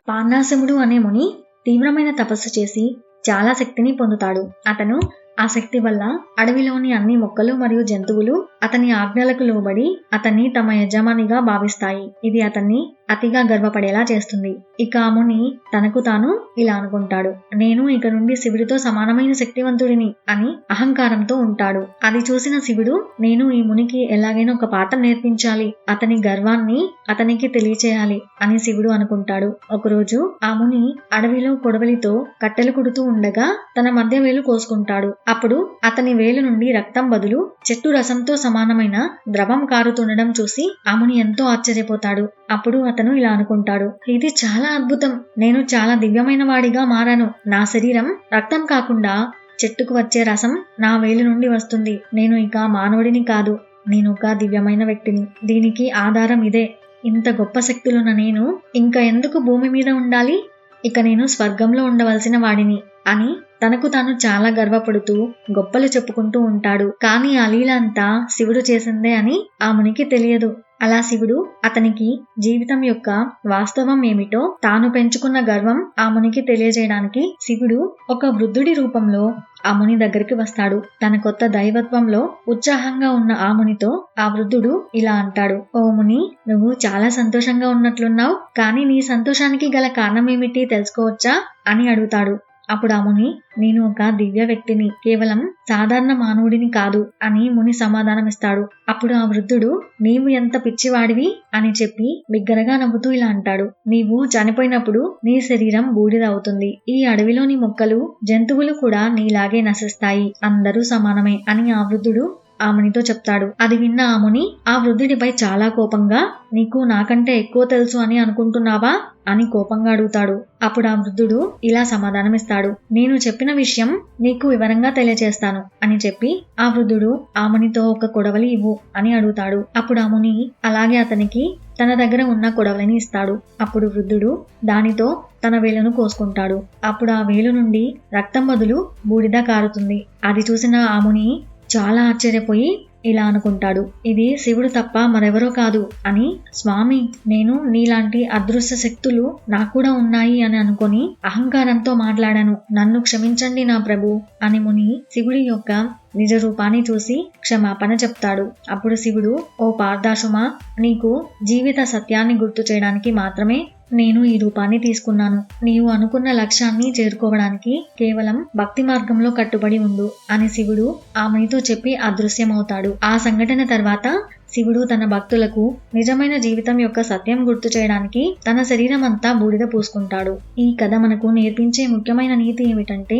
పార్నాశముడు అనే ముని తీవ్రమైన తపస్సు చేసి చాలా శక్తిని పొందుతాడు. అతను ఆ శక్తి వల్ల అడవిలోని అన్ని మొక్కలు మరియు జంతువులు అతని ఆజ్ఞలకు లోబడి అతన్ని తమ యజమానిగా భావిస్తాయి. ఇది అతన్ని అతిగా గర్వపడేలా చేస్తుంది. ఇక ఆ ముని తనకు తాను ఇలా అనుకుంటాడు, నేను ఇక నుండి శివుడితో సమానమైన శక్తివంతుడిని అని అహంకారంతో ఉంటాడు. అది చూసిన శివుడు, నేను ఈ మునికి ఎలాగైనా ఒక పాఠం నేర్పించాలి, అతని గర్వాన్ని అతనికి తెలియచేయాలి అని శివుడు అనుకుంటాడు. ఒకరోజు ఆ ముని అడవిలో కొడవలితో కట్టెలు కుడుతూ ఉండగా తన మధ్య వేలు కోసుకుంటాడు. అప్పుడు అతని వేలు నుండి రక్తం బదులు చెట్టు రసంతో సమానమైన ద్రవం కారుతుండడం చూసి ఆ ముని ఎంతో ఆశ్చర్యపోతాడు. అప్పుడు అతను ఇలా అనుకుంటాడు, ఇది చాలా అద్భుతం, నేను చాలా దివ్యమైన వాడిగా మారాను. నా శరీరం రక్తం కాకుండా చెట్టుకు వచ్చే రసం నా వేలు నుండి వస్తుంది. నేను ఇక మానవుడిని కాదు, నేను ఒక దివ్యమైన వ్యక్తిని. దీనికి ఆధారం ఇదే. ఇంత గొప్ప శక్తులున్న నేను ఇంకా ఎందుకు భూమి మీద ఉండాలి? ఇక నేను స్వర్గంలో ఉండవలసిన వాడిని అని తనకు తాను చాలా గర్వపడుతూ గొప్పలు చెప్పుకుంటూ ఉంటాడు. కానీ ఆ లీల అంతా శివుడు చేసిందే అని ఆ మునికి తెలియదు. అలా శివుడు అతనికి జీవితం యొక్క వాస్తవం ఏమిటో తాను పెంచుకున్న గర్వం ఆ మునికి తెలియజేయడానికి శివుడు ఒక వృద్ధుడి రూపంలో ఆ ముని దగ్గరికి వస్తాడు. తన కొత్త దైవత్వంలో ఉత్సాహంగా ఉన్న ఆ మునితో ఆ వృద్ధుడు ఇలా అంటాడు, ఓ ముని, నువ్వు చాలా సంతోషంగా ఉన్నట్లున్నావు, కానీ నీ సంతోషానికి గల కారణం ఏమిటి తెలుసుకోవచ్చా అని అడుగుతాడు. అప్పుడు ఆ ముని, నేను ఒక దివ్య వ్యక్తిని, కేవలం సాధారణ మానవుడిని కాదు అని ముని సమాధానమిస్తాడు. అప్పుడు ఆ వృద్ధుడు, నీవు ఎంత పిచ్చివాడివి అని చెప్పి బిగ్గరగా నవ్వుతూ ఇలా అంటాడు, నీవు చనిపోయినప్పుడు నీ శరీరం బూడిద అవుతుంది. ఈ అడవిలోని మొక్కలు జంతువులు కూడా నీలాగే నశిస్తాయి. అందరూ సమానమే అని ఆ వృద్ధుడు ఆ మునితో చెప్తాడు. అది విన్న ఆ ముని ఆ వృద్ధుడిపై చాలా కోపంగా, నీకు నాకంటే ఎక్కువ తెలుసు అని అనుకుంటున్నావా అని కోపంగా అడుగుతాడు. అప్పుడు ఆ వృద్ధుడు ఇలా సమాధానమిస్తాడు, నేను చెప్పిన విషయం నీకు వివరంగా తెలియజేస్తాను అని చెప్పి ఆ వృద్ధుడు ఆ మునితో ఒక కొడవలి ఇవ్వు అని అడుగుతాడు. అప్పుడు ఆ ముని అలాగే అతనికి తన దగ్గర ఉన్న కొడవలిని ఇస్తాడు. అప్పుడు వృద్ధుడు దానితో తన వేలును కోసుకుంటాడు. అప్పుడు ఆ వేలు నుండి రక్తం బదులు బూడిద కారుతుంది. అది చూసిన ఆ ముని చాలా ఆశ్చర్యపోయి ఇలా అనుకుంటాడు, ఇది శివుడు తప్ప మరెవరో కాదు అని. స్వామి, నేను నీలాంటి అదృశ్య శక్తులు నాకు కూడా ఉన్నాయి అని అనుకొని అహంకారంతో మాట్లాడాను, నన్ను క్షమించండి నా ప్రభు అని ముని శివుడి యొక్క నిజ రూపాన్ని చూసి క్షమాపణ చెప్తాడు. అప్పుడు శివుడు, ఓ పార్దాశుమా, నీకు జీవిత సత్యాన్ని గుర్తు చేయడానికి మాత్రమే నేను ఈ రూపాన్ని తీసుకున్నాను. నీవు అనుకున్న లక్ష్యాన్ని చేరుకోవడానికి కేవలం భక్తి మార్గంలో కట్టుబడి ఉండు అని శివుడు ఆ మునితో చెప్పి అదృశ్యమవుతాడు. ఆ సంఘటన తర్వాత శివుడు తన భక్తులకు నిజమైన జీవితం యొక్క సత్యం గుర్తు చేయడానికి తన శరీరం అంతా బూడిద పూసుకుంటాడు. ఈ కథ మనకు నేర్పించే ముఖ్యమైన నీతి ఏమిటంటే,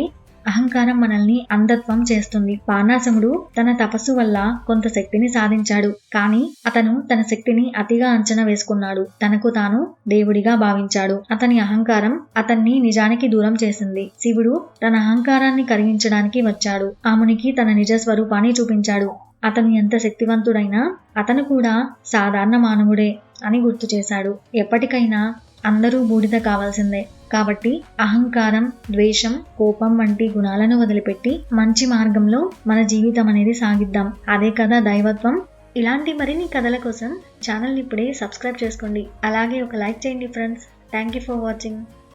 అహంకారం మనల్ని అంధత్వం చేస్తుంది. పార్నాశముడు తన తపస్సు వల్ల కొంత శక్తిని సాధించాడు, కానీ అతను తన శక్తిని అతిగా అంచనా వేసుకున్నాడు. తనకు తాను దేవుడిగా భావించాడు. అతని అహంకారం అతన్ని నిజానికి దూరం చేసింది. శివుడు తన అహంకారాన్ని కరిగించడానికి వచ్చాడు. ఆ మునికి తన నిజ స్వరూపాన్ని చూపించాడు. అతను ఎంత శక్తివంతుడైనా అతను కూడా సాధారణ మానవుడే అని గుర్తు చేశాడు. ఎప్పటికైనా అందరూ బూడిద కావాల్సిందే. కాబట్టి అహంకారం, ద్వేషం, కోపం వంటి గుణాలను వదిలిపెట్టి మంచి మార్గంలో మన జీవితం అనేది సాగిద్దాం. అదే కదా దైవత్వం. ఇలాంటి మరిన్ని కథల కోసం ఛానల్ని ఇప్పుడే సబ్స్క్రైబ్ చేసుకోండి. అలాగే ఒక లైక్ చేయండి friends. Thank you for watching.